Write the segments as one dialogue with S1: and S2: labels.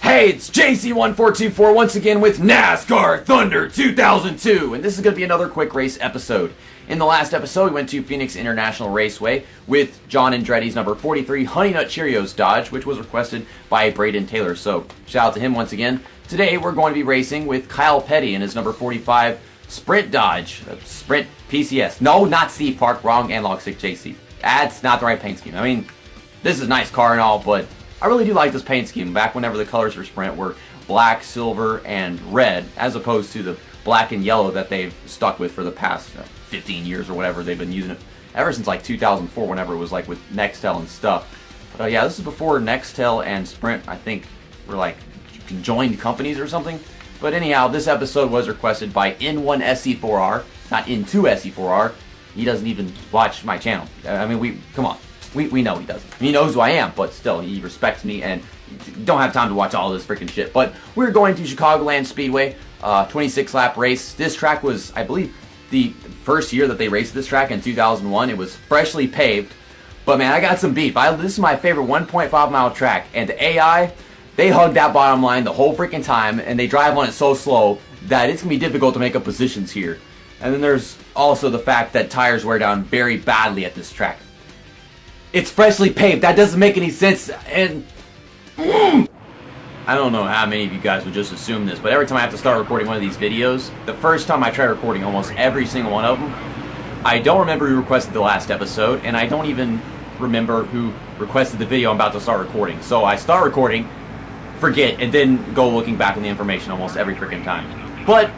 S1: Hey, it's JC1424 once again with NASCAR Thunder 2002, and this is going to be another quick race episode. In the last episode, we went to Phoenix International Raceway with John Andretti's number 43 Honey Nut Cheerios Dodge, which was requested by Braden Taylor, so shout out to him once again. Today, we're going to be racing with Kyle Petty and his number 45 Sprint Dodge, Sprint PCS. No, not Steve Park, wrong analog stick JC. That's not the right paint scheme. I mean, this is a nice car and all, but I really do like this paint scheme. Back whenever the colors for Sprint were black, silver, and red, as opposed to the black and yellow that they've stuck with for the past 15 years or whatever. They've been using it ever since like 2004, whenever it was like with Nextel and stuff. But yeah, this is before Nextel and Sprint, I think, were like conjoined companies or something. But anyhow, this episode was requested by N1SC4R, not N2SC4R. He doesn't even watch my channel. I mean, come on. We know he doesn't. He knows who I am, but still, he respects me and don't have time to watch all this freaking shit. But we're going to Chicagoland Speedway, 26-lap race. This track was, I believe, the first year that they raced this track in 2001. It was freshly paved. But man, I got some beef. This is my favorite 1.5-mile track, and the AI, they hug that bottom line the whole freaking time, and they drive on it so slow that it's going to be difficult to make up positions here. And then there's also the fact that tires wear down very badly at this track. It's freshly paved. That doesn't make any sense. And I don't know how many of you guys would just assume this, but every time I have to start recording one of these videos, the first time I try recording almost every single one of them, I don't remember who requested the last episode, and I don't even remember who requested the video I'm about to start recording. So I start recording, forget, and then go looking back on the information almost every freaking time. But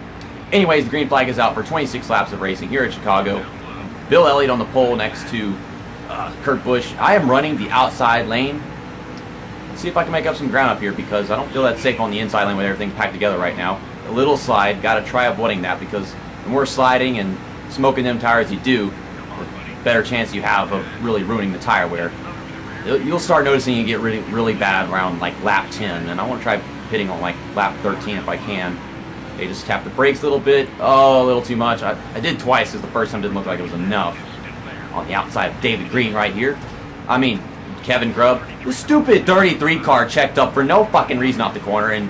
S1: anyways, the green flag is out for 26 laps of racing here at Chicago. Bill Elliott on the pole next to Kurt Busch. I am running the outside lane. Let's see if I can make up some ground up here, because I don't feel that safe on the inside lane with everything packed together right now. A little slide, got to try avoiding that, because the more sliding and smoking them tires you do, the better chance you have of really ruining the tire wear. You'll start noticing you get really bad around like lap 10, and I want to try hitting on like lap 13 if I can. They just tap the brakes a little bit. Oh, a little too much. I did twice, because the first time didn't look like it was enough. On the outside of David Green right here. I mean, Kevin Grubb. The stupid 33 car checked up for no fucking reason off the corner, and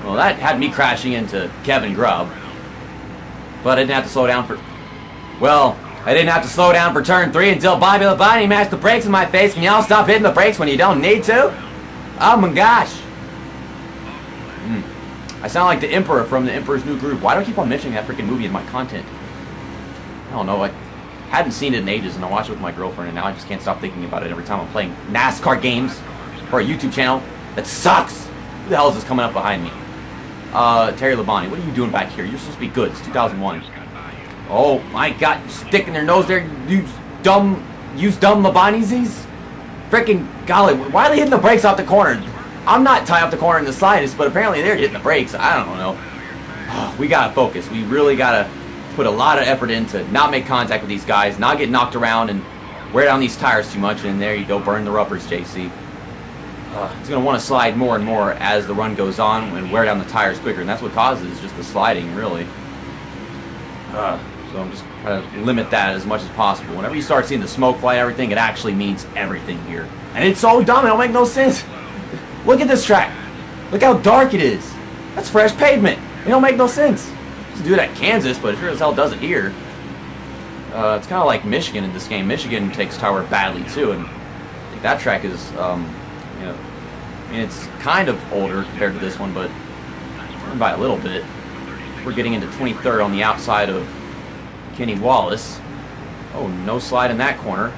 S1: well, that had me crashing into Kevin Grubb. But I didn't have to slow down for... Well, I didn't have to slow down for turn 3 until Bobby Labonte mashed the brakes in my face. Can y'all stop hitting the brakes when you don't need to? Oh my gosh. I sound like the Emperor from The Emperor's New Groove. Why do I keep on mentioning that freaking movie in my content? I don't know, I hadn't seen it in ages, and I watched it with my girlfriend, and now I just can't stop thinking about it every time I'm playing NASCAR games for a YouTube channel that sucks. Who the hell is this coming up behind me? Terry Labonte, what are you doing back here? You're supposed to be good. It's 2001. Oh my God, sticking their nose there. Use dumb Labontes. Freaking golly, why are they hitting the brakes off the corner? I'm not tied up the corner in the slightest, but apparently they're hitting the brakes. I don't know. We gotta focus. We really gotta put a lot of effort in to not make contact with these guys, not get knocked around and wear down these tires too much, and there you go, burn the rubbers, JC. It's going to want to slide more and more as the run goes on and wear down the tires quicker, and that's what causes just the sliding, really. So I'm just trying to limit that as much as possible. Whenever you start seeing the smoke fly and everything, it actually means everything here. And it's so dumb, it don't make no sense. Look at this track. Look how dark it is. That's fresh pavement. It don't make no sense. Do it at Kansas, but it sure as hell does it here. It's kind of like Michigan in this game. Michigan takes tire badly too, and I think that track is, you know, I mean, it's kind of older compared to this one, but by a little bit. We're getting into 23rd on the outside of Kenny Wallace. Oh, no slide in that corner.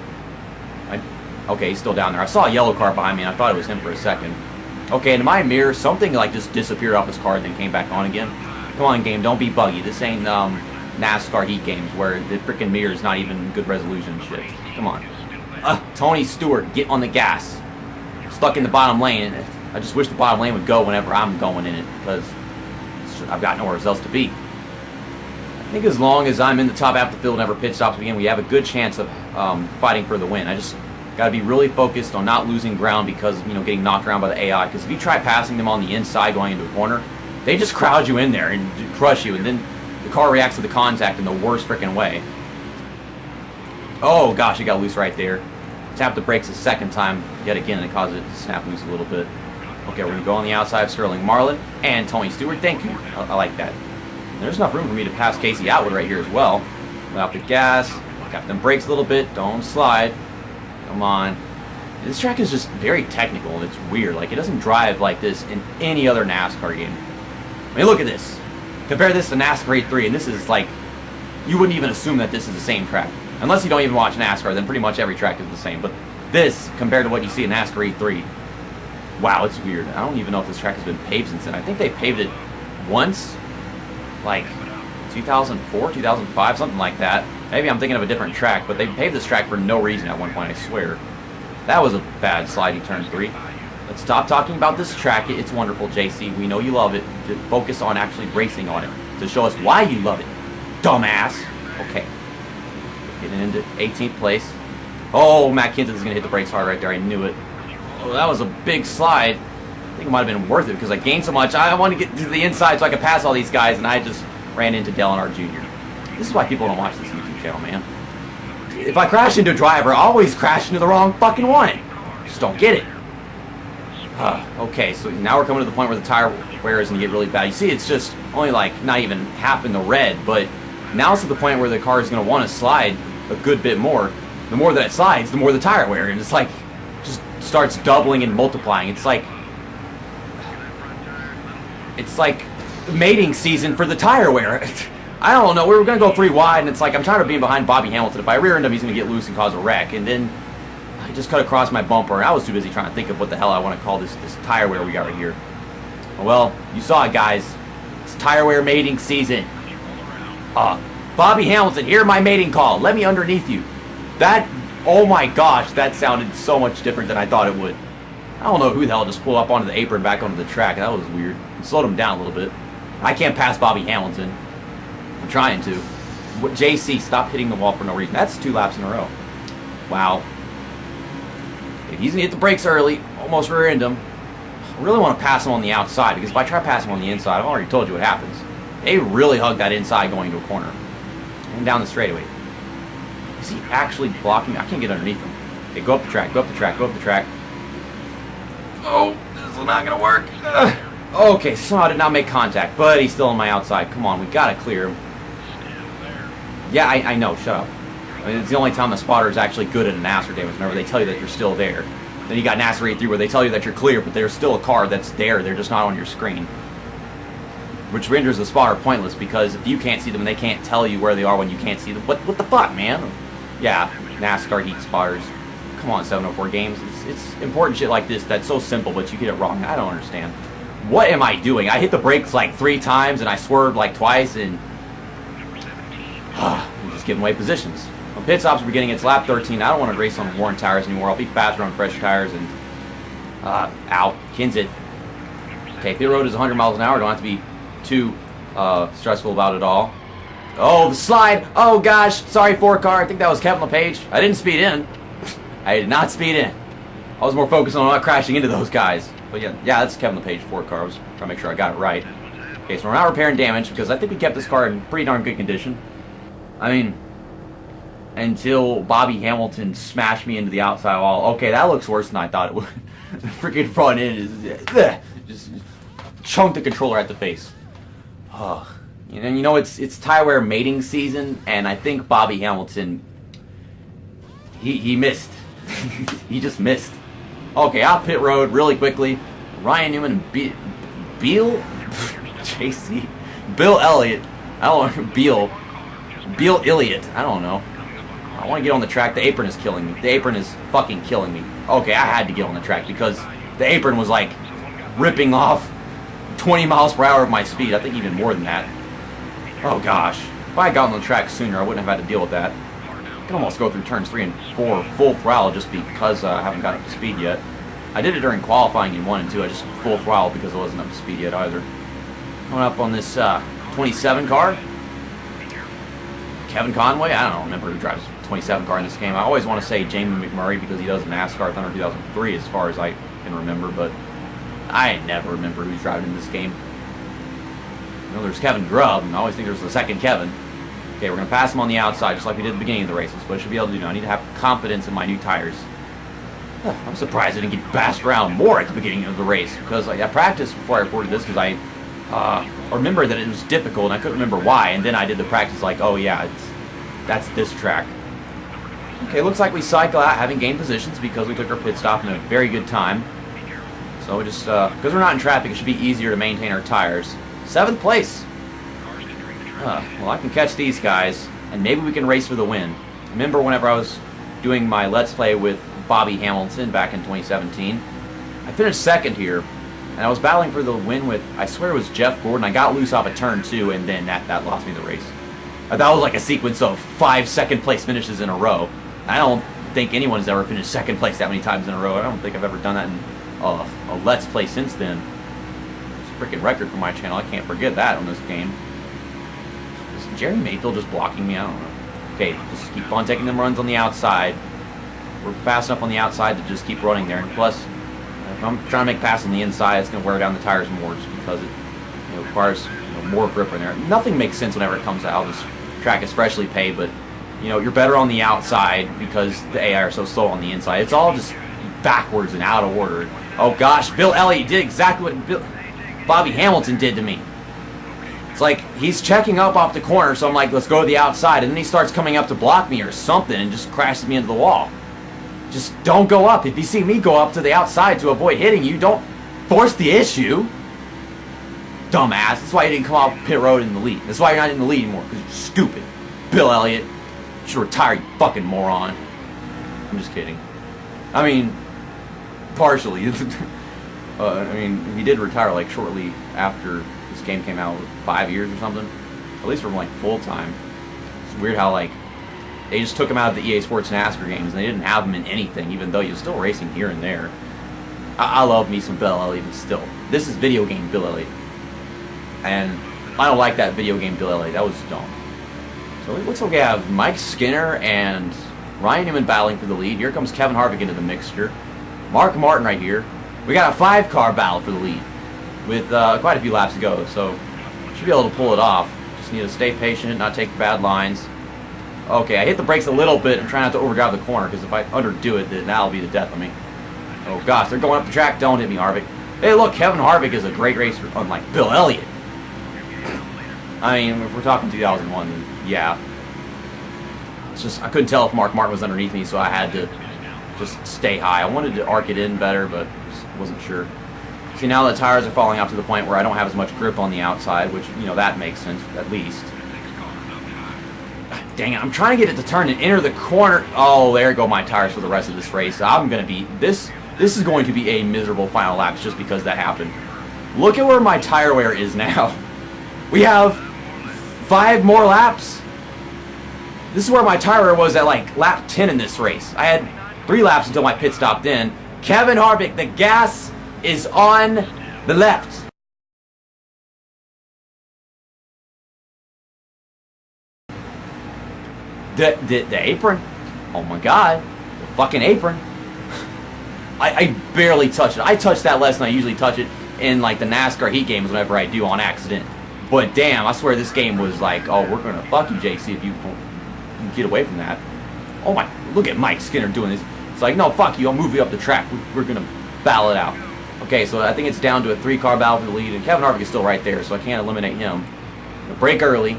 S1: Okay, he's still down there. I saw a yellow car behind me, and I thought it was him for a second. Okay, in my mirror, something like just disappeared off his car and then came back on again. Come on, game, don't be buggy. This ain't NASCAR heat games where the freaking mirror is not even good resolution and shit. Come on. Tony Stewart, get on the gas. Stuck in the bottom lane. I just wish the bottom lane would go whenever I'm going in it, because I've got nowhere else to be. I think as long as I'm in the top half of the field, never pit stops again, we have a good chance of fighting for the win. I just got to be really focused on not losing ground because, you know, getting knocked around by the AI. Because if you try passing them on the inside going into a corner, they just crowd you in there and crush you, and then the car reacts to the contact in the worst freaking way. Oh gosh, it got loose right there. Tapped the brakes a second time yet again, and it caused it to snap loose a little bit. Okay, we're going to go on the outside of Sterling Marlin and Tony Stewart. Thank you. I like that. And there's enough room for me to pass Casey Atwood right here as well. Without the gas. Got them brakes a little bit. Don't slide. Come on. This track is just very technical, and it's weird. Like, it doesn't drive like this in any other NASCAR game. I mean, look at this. Compare this to NASCAR 8-3, and this is like, you wouldn't even assume that this is the same track. Unless you don't even watch NASCAR, then pretty much every track is the same. But this, compared to what you see in NASCAR 8-3, wow, it's weird. I don't even know if this track has been paved since then. I think they paved it once, like 2004, 2005, something like that. Maybe I'm thinking of a different track, but they paved this track for no reason at one point, I swear. That was a bad sliding turn 3. Let's stop talking about this track. It's wonderful, JC. We know you love it. Focus on actually racing on it to show us why you love it. Dumbass. Okay. Getting into 18th place. Oh, Matt Kenseth is going to hit the brakes hard right there. I knew it. Oh, that was a big slide. I think it might have been worth it because I gained so much. I want to get to the inside so I could pass all these guys, and I just ran into Dale Earnhardt Jr. This is why people don't watch this YouTube channel, man. If I crash into a driver, I always crash into the wrong fucking one. Just don't get it. Okay, so now we're coming to the point where the tire wear is going to get really bad. You see, it's just only like not even half in the red, but now it's to the point where the car is going to want to slide a good bit more. The more that it slides, the more the tire wear, and it's like just starts doubling and multiplying. It's like mating season for the tire wear. I don't know. We were going to go 3 wide, and it's like I'm tired of being behind Bobby Hamilton. If I rear end him, he's going to get loose and cause a wreck. And then I just cut across my bumper, and I was too busy trying to think of what the hell I want to call this tire wear we got right here. Well, you saw it, guys. It's tire wear mating season. Bobby Hamilton, hear my mating call. Let me underneath you. That, oh my gosh, that sounded so much different than I thought it would. I don't know who the hell just pulled up onto the apron back onto the track. That was weird. It slowed him down a little bit. I can't pass Bobby Hamilton. I'm trying to. JC, stop hitting the wall for no reason. That's 2 laps in a row. Wow. He's going to hit the brakes early. Almost rear-end him. I really want to pass him on the outside, because if I try passing him on the inside, I've already told you what happens. They really hug that inside going to a corner. And down the straightaway. Is he actually blocking? I can't get underneath him. Okay, go up the track, go up the track, go up the track. Oh, this is not going to work. Okay, somehow I did not make contact, but he's still on my outside. Come on, we got to clear him. Yeah, I know, shut up. I mean, it's the only time the spotter is actually good at a NASCAR game is whenever they tell you that you're still there. Then you got NASCAR 8-3 where they tell you that you're clear, but there's still a car that's there. They're just not on your screen. Which renders the spotter pointless, because if you can't see them and they can't tell you where they are when you can't see them, what the fuck, man? Yeah, NASCAR heat spotters. Come on, 704 games. It's important shit like this that's so simple, but you get it wrong. I don't understand. What am I doing? I hit the brakes like 3 times and I swerved like twice, and I'm just giving away positions. Well, pit stops are beginning. It's lap 13. I don't want to race on worn tires anymore. I'll be faster on fresh tires. And out. Kenseth. Okay, pit road is 100 miles an hour. Don't have to be too stressful about it all. Oh, the slide. Oh, gosh. Sorry, 4-car. I think that was Kevin LePage. I didn't speed in. I did not speed in. I was more focused on not crashing into those guys. But yeah, that's Kevin LePage 4-car. I was trying to make sure I got it right. Okay, so we're not repairing damage, because I think we kept this car in pretty darn good condition. I mean, until Bobby Hamilton smashed me into the outside wall. Okay, that looks worse than I thought it would. The freaking front end is just chunked the controller at the face. And you know, it's tire wear mating season, and I think Bobby Hamilton, he missed. He just missed. Okay, out pit road really quickly. Ryan Newman and Beal JC Bill Elliott. I don't know. Beal Elliott. I don't know. I want to get on the track. The apron is killing me. The apron is fucking killing me. Okay, I had to get on the track because the apron was like ripping off 20 miles per hour of my speed. I think even more than that. Oh gosh. If I had gotten on the track sooner, I wouldn't have had to deal with that. I can almost go through turns 3 and 4 full throttle just because I haven't gotten up to speed yet. I did it during qualifying in 1 and 2. I just full throttle because I wasn't up to speed yet either. Coming up on this 27 car. Kevin Conway? I don't remember who drives 27 car in this game. I always want to say Jamie McMurray because he does NASCAR Thunder 2003 as far as I can remember, but I never remember who's driving in this game. You know, there's Kevin Grubb, and I always think there's the second Kevin. Okay, we're going to pass him on the outside just like we did at the beginning of the races, but I should be able to do now. I need to have confidence in my new tires. I'm surprised I didn't get bashed around more at the beginning of the race, because I practiced before I recorded this, because I remember that it was difficult and I couldn't remember why, and then I did the practice like, oh yeah, that's this track. Okay, looks like we cycle out having gained positions because we took our pit stop in a very good time. So we just, because we're not in traffic, it should be easier to maintain our tires. 7th place. Well, I can catch these guys, and maybe we can race for the win. Remember whenever I was doing my Let's Play with Bobby Hamilton back in 2017, I finished 2nd here, and I was battling for the win with, I swear it was Jeff Gordon. I got loose off a turn 2, and then that lost me the race. That was like a sequence of 5 second place finishes in a row. I don't think anyone's ever finished 2nd place that many times in a row. I don't think I've ever done that in a Let's Play since then. It's a freaking record for my channel. I can't forget that on this game. Is Jerry Mayfield just blocking me? I don't know. Okay, just keep on taking them runs on the outside. We're fast enough on the outside to just keep running there. And plus, if I'm trying to make passes on the inside, it's going to wear down the tires more just because it requires more grip in there. Nothing makes sense whenever it comes out. This track is freshly paved, but you're better on the outside because the AI are so slow on the inside. It's all just backwards and out of order. Oh gosh, Bill Elliott did exactly what Bobby Hamilton did to me. It's like he's checking up off the corner, so I'm like, let's go to the outside, and then he starts coming up to block me or something and just crashes me into the wall. Just don't go up. If you see me go up to the outside to avoid hitting you, don't force the issue. Dumbass. That's why you didn't come off pit road in the lead. That's why you're not in the lead anymore, because you're stupid. Bill Elliott. You should retire, you fucking moron. I'm just kidding. I mean, partially. I mean, he did retire like shortly after this game came out, 5 years or something. At least from like full time. It's weird how like they just took him out of the EA Sports NASCAR games and they didn't have him in anything, even though he was still racing here and there. I love me some Bill Elliott, but still, this is video game Bill Elliott, and I don't like that video game Bill Elliott. That was dumb. So it looks like we have Mike Skinner and Ryan Newman battling for the lead. Here comes Kevin Harvick into the mixture. Mark Martin right here. We got a 5-car battle for the lead with quite a few laps to go, so should be able to pull it off. Just need to stay patient, not take bad lines. Okay, I hit the brakes a little bit and try not to overdrive the corner, because if I underdo it, then that'll be the death of me. Oh gosh, they're going up the track. Don't hit me, Harvick. Hey, look, Kevin Harvick is a great racer, unlike Bill Elliott. I mean, if we're talking 2001, then yeah. It's just, I couldn't tell if Mark Martin was underneath me, so I had to just stay high. I wanted to arc it in better, but just wasn't sure. See, now the tires are falling out to the point where I don't have as much grip on the outside, which, that makes sense, at least. Dang it, I'm trying to get it to turn and enter the corner. Oh, there go my tires for the rest of this race. I'm going to be, this is going to be a miserable final laps just because that happened. Look at where my tire wear is now. We have 5 more laps. This is where my tire wear was at like lap 10 in this race. I had 3 laps until my pit stopped in. Kevin Harvick, the gas is on the left. The apron. Oh my god. The fucking apron. I barely touched it. I touched that less than I usually touch it in like the NASCAR heat games whenever I do on accident. But damn, I swear this game was like, oh, we're gonna fuck you, JC, if you get away from that. Oh my, look at Mike Skinner doing this. It's like, no, fuck you, I'll move you up the track. We're gonna battle it out. Okay, so I think it's down to a 3-car battle for the lead, and Kevin Harvick is still right there, so I can't eliminate him. Break early.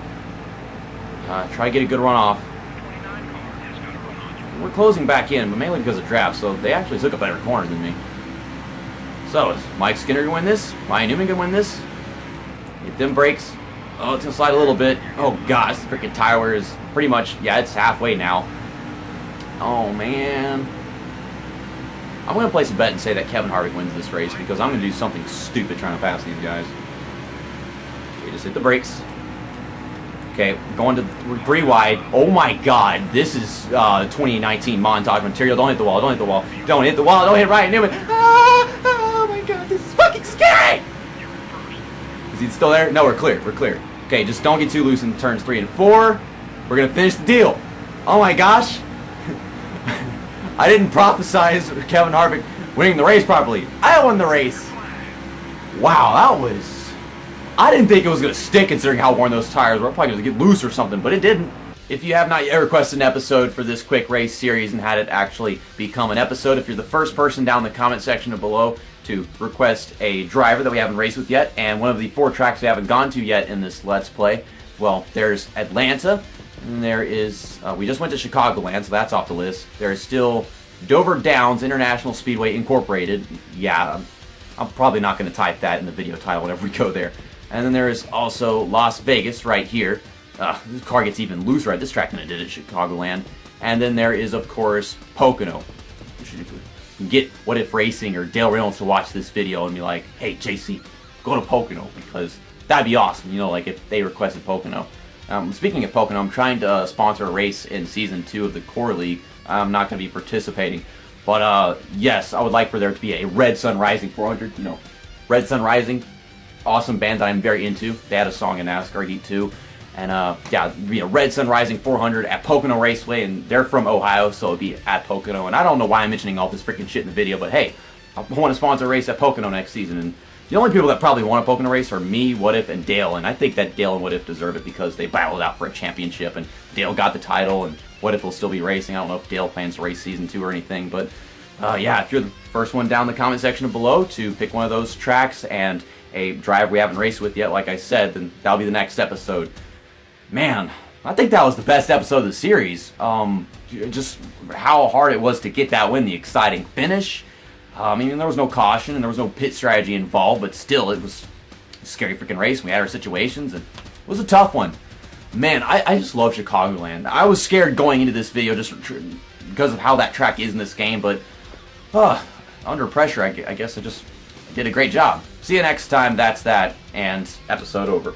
S1: Try to get a good run off. We're closing back in, but mainly because of draft, so they actually took a better corner than me. So, is Mike Skinner going to win this? Ryan Newman going to win this? Get them brakes. Oh, it's going to slide a little bit. Oh, gosh, the freaking tire wear is pretty much, yeah, it's halfway now. Oh, man. I'm going to place a bet and say that Kevin Harvick wins this race because I'm going to do something stupid trying to pass these guys. Okay, just hit the brakes. Okay, going to 3 wide. Oh my god, this is 2019 montage material. Don't hit the wall, don't hit the wall. Don't hit the wall, don't hit Ryan Newman. Ah, oh my god, this is fucking scary! Is he still there? No, we're clear, we're clear. Okay, just don't get too loose in turns 3 and 4. We're going to finish the deal. Oh my gosh. I didn't prophesize Kevin Harvick winning the race properly. I won the race. Wow, that was... I didn't think it was going to stick considering how worn those tires were. I'm probably going to get loose or something, but it didn't. If you have not yet requested an episode for this quick race series and had it actually become an episode, if you're the first person down in the comment section below to request a driver that we haven't raced with yet, and one of the 4 tracks we haven't gone to yet in this Let's Play, well, there's Atlanta, and there is, we just went to Chicagoland, so that's off the list. There's still Dover Downs International Speedway Incorporated. Yeah, I'm probably not going to type that in the video title whenever we go there. And then there is also Las Vegas right here. This car gets even looser at this track than it did at Chicagoland. And then there is, of course, Pocono. You can get What If Racing or Dale Reynolds to watch this video and be like, hey, JC, go to Pocono, because that'd be awesome, you know, like if they requested Pocono. Speaking of Pocono, I'm trying to sponsor a race in Season 2 of the Core League. I'm not going to be participating. But, yes, I would like for there to be a Red Sun Rising 400, you know. Red Sun Rising, awesome band that I'm very into. They had a song in NASCAR Heat 2. And, yeah, it'd be a Red Sun Rising 400 at Pocono Raceway, and they're from Ohio, so it'd be at Pocono. And I don't know why I'm mentioning all this freaking shit in the video, but hey, I want to sponsor a race at Pocono next season. And the only people that probably want a Pocono race are me, What If, and Dale. And I think that Dale and What If deserve it because they battled out for a championship, and Dale got the title, and What If will still be racing. I don't know if Dale plans to race Season 2 or anything, but yeah, if you're the first one down in the comment section below to pick one of those tracks and a driver we haven't raced with yet, like I said, then that'll be the next episode. Man, I think that was the best episode of the series. Just how hard it was to get that win, the exciting finish. I mean, there was no caution and there was no pit strategy involved, but still, it was a scary freaking race. We had our situations, and it was a tough one. Man, I just love Chicagoland. I was scared going into this video just because of how that track is in this game, but under pressure, I guess I just did a great job. See you next time. That's that, and episode over.